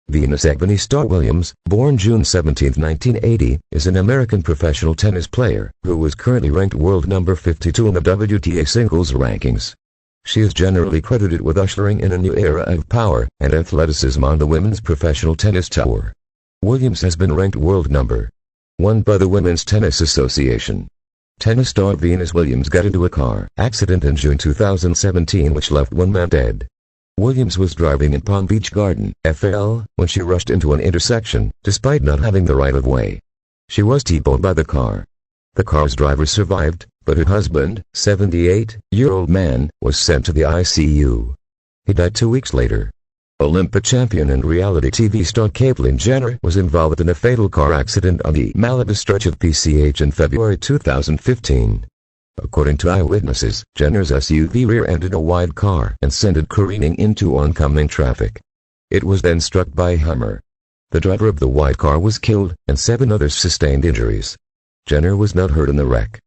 Venus Agony Star Williams, born June 17, 1980, is an American professional tennis player who is currently ranked world number 52 in the WTA singles rankings. She is generally credited with ushering in a new era of power and athleticism on the women's professional tennis tour. Williams has been ranked world number 1 by the Women's Tennis Association. Tennis star Venus Williams got into a car accident in June 2017 which left one man dead. Williams was driving in Palm Beach Garden, FL, when she rushed into an intersection, despite not having the right of way. She was T-boned by the car. The car's driver survived, but her husband, 78-year-old man, was sent to the ICU. He died 2 weeks later. Olympic champion and reality TV star Caitlyn Jenner was involved in a fatal car accident on the Malibu stretch of PCH in February 2015. According to eyewitnesses, Jenner's SUV rear-ended a wide car and sent it careening into oncoming traffic. It was then struck by a Hummer. The driver of the wide car was killed, and 7 others sustained injuries. Jenner was not hurt in the wreck.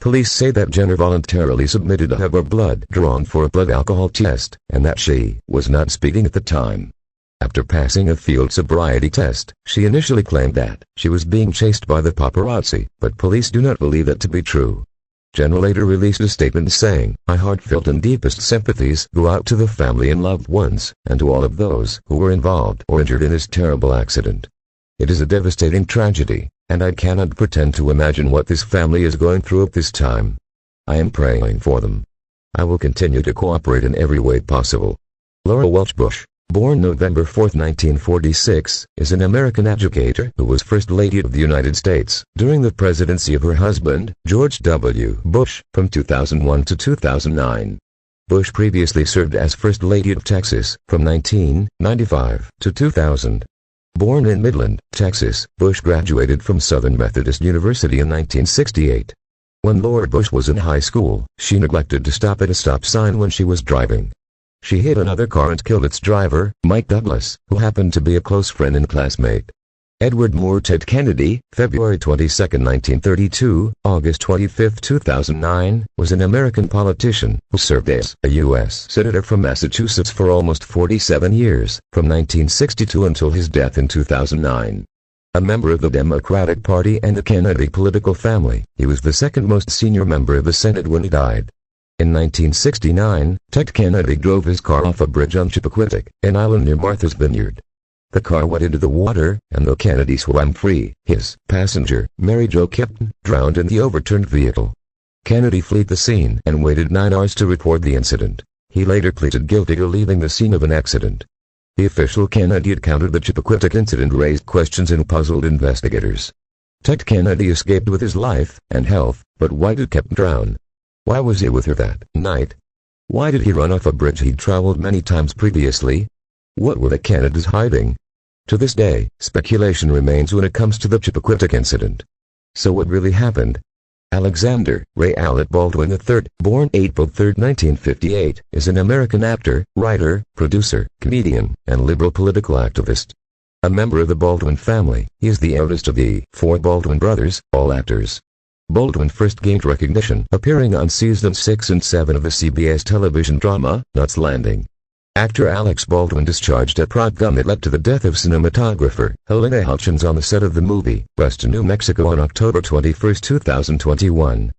Police say that Jenner voluntarily submitted to have her blood drawn for a blood alcohol test, and that she was not speeding at the time. After passing a field sobriety test, she initially claimed that she was being chased by the paparazzi, but police do not believe that to be true. Jenner later released a statement saying, "My heartfelt and deepest sympathies go out to the family and loved ones, and to all of those who were involved or injured in this terrible accident. It is a devastating tragedy, and I cannot pretend to imagine what this family is going through at this time. I am praying for them. I will continue to cooperate in every way possible." Laura Welch Bush, born November 4, 1946, is an American educator who was First Lady of the United States during the presidency of her husband, George W. Bush, from 2001 to 2009. Bush previously served as First Lady of Texas from 1995 to 2000. Born in Midland, Texas, Bush graduated from Southern Methodist University in 1968. When Laura Bush was in high school, she neglected to stop at a stop sign when she was driving. She hit another car and killed its driver, Mike Douglas, who happened to be a close friend and classmate. Edward Moore Ted Kennedy, February 22, 1932, August 25, 2009, was an American politician who served as a U.S. Senator from Massachusetts for almost 47 years, from 1962 until his death in 2009. A member of the Democratic Party and the Kennedy political family, he was the second most senior member of the Senate when he died. In 1969, Ted Kennedy drove his car off a bridge on Chappaquiddick, an island near Martha's Vineyard. The car went into the water, and though Kennedy swam free, his passenger, Mary Jo Kipton, drowned in the overturned vehicle. Kennedy fled the scene and waited 9 hours to report the incident. He later pleaded guilty to leaving the scene of an accident. The official Kennedy account of the Chappaquiddick incident raised questions and puzzled investigators. Ted Kennedy escaped with his life and health, but why did Kipton drown? Why was he with her that night? Why did he run off a bridge he'd traveled many times previously? What were the Kennedys hiding? To this day, speculation remains when it comes to the Chappaquiddick incident. So what really happened? Alexander Ray Alec Baldwin III, born April 3, 1958, is an American actor, writer, producer, comedian, and liberal political activist. A member of the Baldwin family, he is the eldest of the 4 Baldwin brothers, all actors. Baldwin first gained recognition appearing on seasons 6 and 7 of the CBS television drama, Knots Landing. Actor Alex Baldwin discharged a prod gun that led to the death of cinematographer Helena Hutchins on the set of the movie, West New Mexico on October 21, 2021.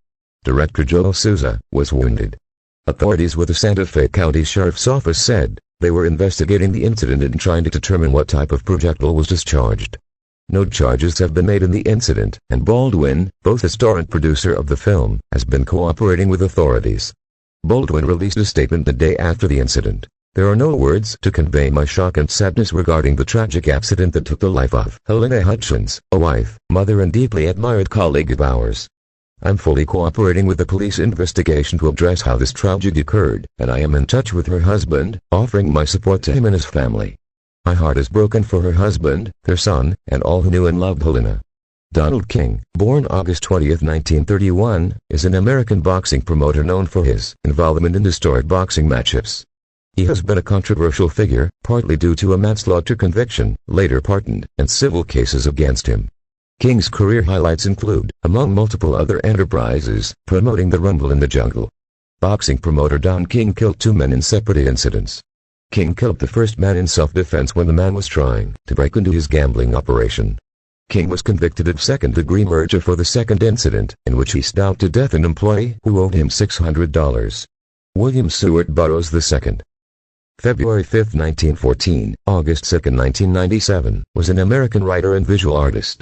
Director Joel Souza was wounded. Authorities with the Santa Fe County Sheriff's Office said they were investigating the incident and trying to determine what type of projectile was discharged. No charges have been made in the incident, and Baldwin, both the star and producer of the film, has been cooperating with authorities. Baldwin released a statement the day after the incident. "There are no words to convey my shock and sadness regarding the tragic accident that took the life of Helena Hutchins, a wife, mother and deeply admired colleague of ours. I'm fully cooperating with the police investigation to address how this tragedy occurred, and I am in touch with her husband, offering my support to him and his family. My heart is broken for her husband, their son, and all who knew and loved Helena." Donald King, born August 20, 1931, is an American boxing promoter known for his involvement in historic boxing matchups. He has been a controversial figure, partly due to a manslaughter conviction, later pardoned, and civil cases against him. King's career highlights include, among multiple other enterprises, promoting the Rumble in the Jungle. Boxing promoter Don King killed 2 men in separate incidents. King killed the first man in self-defense when the man was trying to break into his gambling operation. King was convicted of second-degree murder for the second incident, in which he stabbed to death an employee who owed him $600. William Seward Burroughs II. February 5, 1914, August 2, 1997, was an American writer and visual artist.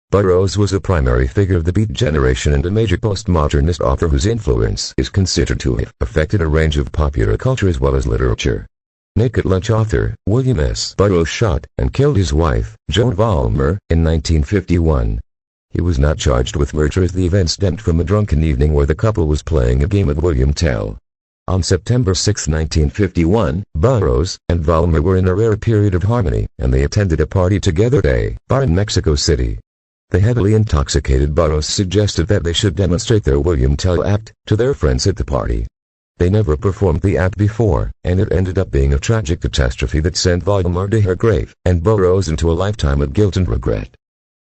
Burroughs was a primary figure of the Beat generation and a major postmodernist author whose influence is considered to have affected a range of popular culture as well as literature. Naked Lunch author, William S. Burroughs shot and killed his wife, Joan Vollmer, in 1951. He was not charged with murder as the event stemmed from a drunken evening where the couple was playing a game of William Tell. On September 6, 1951, Burroughs and Vollmer were in a rare period of harmony, and they attended a party together at a bar in Mexico City. The heavily intoxicated Burroughs suggested that they should demonstrate their William Tell act to their friends at the party. They never performed the act before, and it ended up being a tragic catastrophe that sent Vollmer to her grave, and Burroughs into a lifetime of guilt and regret.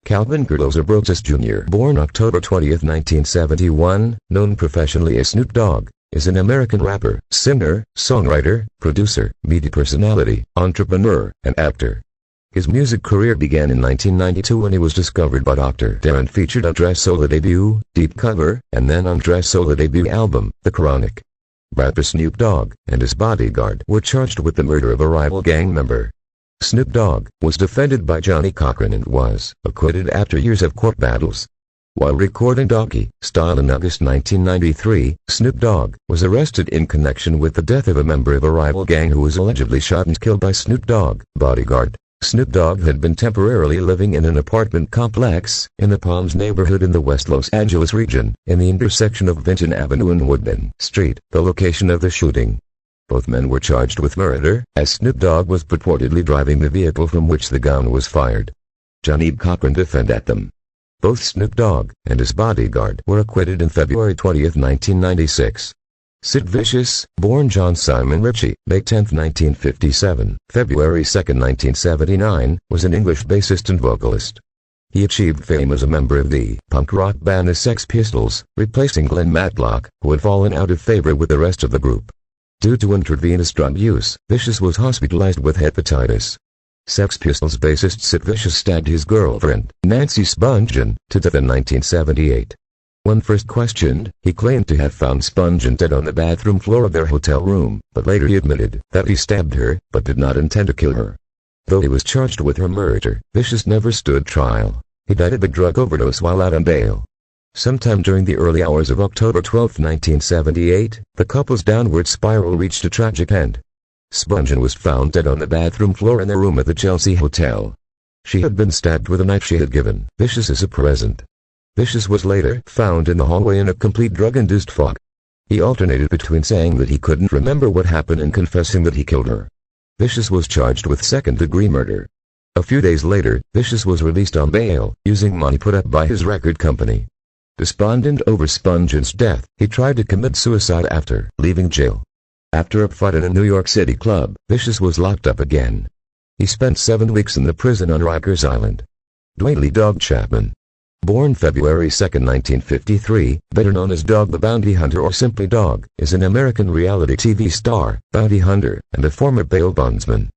Calvin Cardozo Burroughs Jr., born October 20, 1971, known professionally as Snoop Dogg, is an American rapper, singer, songwriter, producer, media personality, entrepreneur, and actor. His music career began in 1992 when he was discovered by Dr. Dre and featured on Dre's solo debut, Deep Cover, and then on Dre's solo debut album, The Chronic. Rapper Snoop Dogg and his bodyguard were charged with the murder of a rival gang member. Snoop Dogg was defended by Johnny Cochran and was acquitted after years of court battles. While recording Doggy Style in August 1993, Snoop Dogg was arrested in connection with the death of a member of a rival gang who was allegedly shot and killed by Snoop Dogg bodyguard. Snoop Dogg had been temporarily living in an apartment complex in the Palms neighborhood in the West Los Angeles region, in the intersection of Vinton Avenue and Woodman Street, the location of the shooting. Both men were charged with murder, as Snoop Dogg was purportedly driving the vehicle from which the gun was fired. Johnny Cochran defended them. Both Snoop Dogg and his bodyguard were acquitted in February 20, 1996. Sid Vicious, born John Simon Ritchie, May 10, 1957, February 2, 1979, was an English bassist and vocalist. He achieved fame as a member of the punk rock band the Sex Pistols, replacing Glenn Matlock, who had fallen out of favor with the rest of the group. Due to intravenous drug use, Vicious was hospitalized with hepatitis. Sex Pistols bassist Sid Vicious stabbed his girlfriend, Nancy Spungen, to death in 1978. When first questioned, he claimed to have found Spungen dead on the bathroom floor of their hotel room, but later he admitted that he stabbed her, but did not intend to kill her. Though he was charged with her murder, Vicious never stood trial. He died of a drug overdose while out on bail. Sometime during the early hours of October 12, 1978, the couple's downward spiral reached a tragic end. Spungen was found dead on the bathroom floor in their room at the Chelsea Hotel. She had been stabbed with a knife she had given Vicious as a present. Vicious was later found in the hallway in a complete drug-induced fog. He alternated between saying that he couldn't remember what happened and confessing that he killed her. Vicious was charged with second-degree murder. A few days later, Vicious was released on bail, using money put up by his record company. Despondent over Spungen's death, he tried to commit suicide after leaving jail. After a fight in a New York City club, Vicious was locked up again. He spent 7 weeks in the prison on Rikers Island. Duane "Dog" Chapman, born February 2, 1953, better known as Dog the Bounty Hunter or simply Dog, is an American reality TV star, bounty hunter, and a former bail bondsman.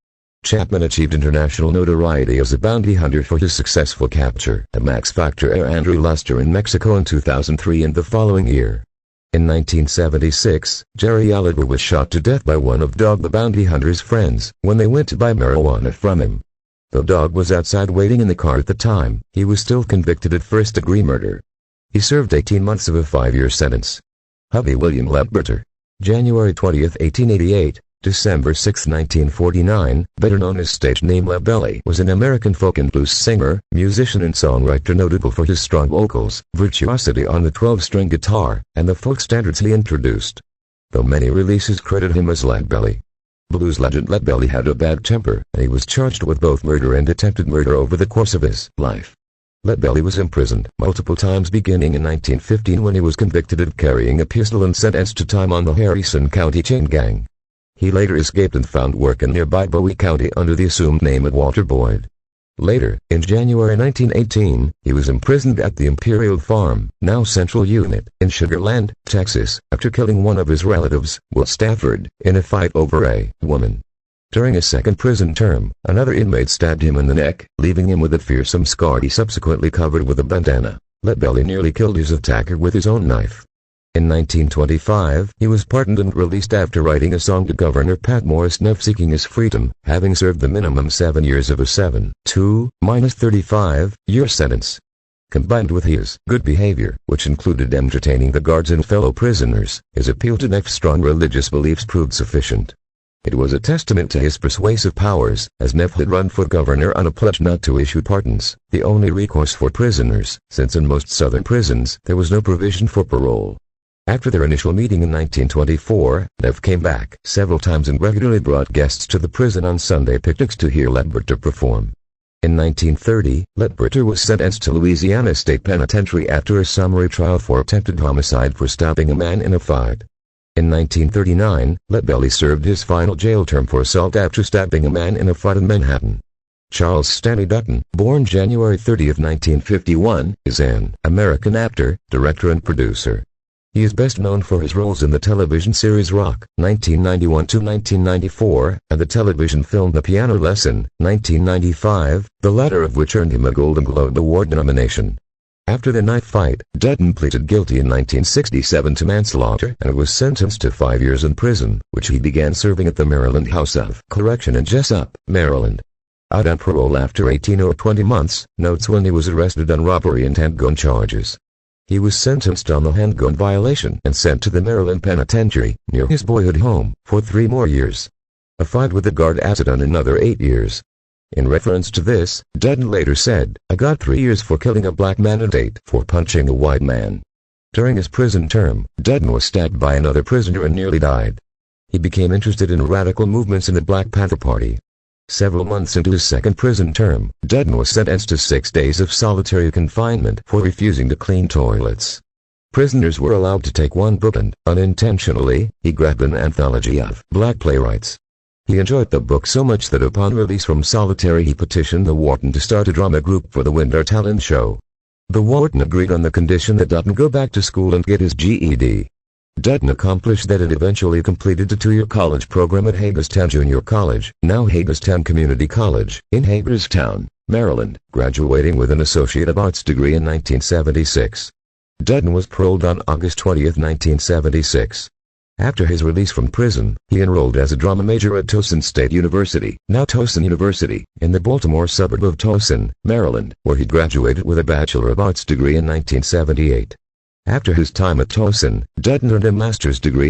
Chapman achieved international notoriety as a bounty hunter for his successful capture of Max Factor heir Andrew Luster in Mexico in 2003 and the following year. In 1976, Jerry Oliver was shot to death by one of Dog the Bounty Hunter's friends when they went to buy marijuana from him. Though Dog was outside waiting in the car at the time, he was still convicted of first-degree murder. He served 18 months of a 5-year sentence. Hubby William Ledbetter, January 20, 1888, December 6, 1949, better known as stage name Lebelly, was an American folk and blues singer, musician and songwriter notable for his strong vocals, virtuosity on the 12-string guitar, and the folk standards he introduced. Though many releases credit him as Lebelly, blues legend Lebelly had a bad temper, and he was charged with both murder and attempted murder over the course of his life. Lebelly was imprisoned multiple times beginning in 1915 when he was convicted of carrying a pistol and sentenced to time on the Harrison County chain gang. He later escaped and found work in nearby Bowie County under the assumed name of Walter Boyd. Later, in January 1918, he was imprisoned at the Imperial Farm, now Central Unit, in Sugar Land, Texas, after killing one of his relatives, Will Stafford, in a fight over a woman. During his second prison term, another inmate stabbed him in the neck, leaving him with a fearsome scar he subsequently covered with a bandana. Lebelly nearly killed his attacker with his own knife. In 1925, he was pardoned and released after writing a song to Governor Pat Morris Neff seeking his freedom, having served the minimum 7 years of a 7-2-35-year sentence. Combined with his good behavior, which included entertaining the guards and fellow prisoners, his appeal to Neff's strong religious beliefs proved sufficient. It was a testament to his persuasive powers, as Neff had run for governor on a pledge not to issue pardons, the only recourse for prisoners, since in most southern prisons there was no provision for parole. After their initial meeting in 1924, Neff came back several times and regularly brought guests to the prison on Sunday picnics to hear Ledbetter perform. In 1930, Ledbetter was sentenced to Louisiana State Penitentiary after a summary trial for attempted homicide for stabbing a man in a fight. In 1939, Lebelly served his final jail term for assault after stabbing a man in a fight in Manhattan. Charles Stanley Dutton, born January 30, 1951, is an American actor, director and producer. He is best known for his roles in the television series Rock, 1991–1994, and the television film The Piano Lesson, 1995, the latter of which earned him a Golden Globe Award nomination. After the knife fight, Dutton pleaded guilty in 1967 to manslaughter and was sentenced to 5 years in prison, which he began serving at the Maryland House of Correction in Jessup, Maryland. Out on parole after 18 or 20 months, notes when he was arrested on robbery and handgun charges. He was sentenced on the handgun violation and sent to the Maryland Penitentiary, near his boyhood home, for 3 more years. A fight with the guard added on another 8 years. In reference to this, Dutton later said, "I got 3 years for killing a black man and 8 for punching a white man." During his prison term, Dutton was stabbed by another prisoner and nearly died. He became interested in radical movements in the Black Panther Party. Several months into his second prison term, Dutton was sentenced to 6 days of solitary confinement for refusing to clean toilets. Prisoners were allowed to take one book and, unintentionally, he grabbed an anthology of black playwrights. He enjoyed the book so much that upon release from solitary he petitioned the warden to start a drama group for the winter talent show. The warden agreed on the condition that Dutton go back to school and get his GED. Dutton accomplished that and eventually completed a 2-year college program at Hagerstown Junior College, now Hagerstown Community College, in Hagerstown, Maryland, graduating with an Associate of Arts degree in 1976. Dutton was paroled on August 20, 1976. After his release from prison, he enrolled as a drama major at Towson State University, now Towson University, in the Baltimore suburb of Towson, Maryland, where he graduated with a Bachelor of Arts degree in 1978. After his time at Towson, Dutton earned a master's degree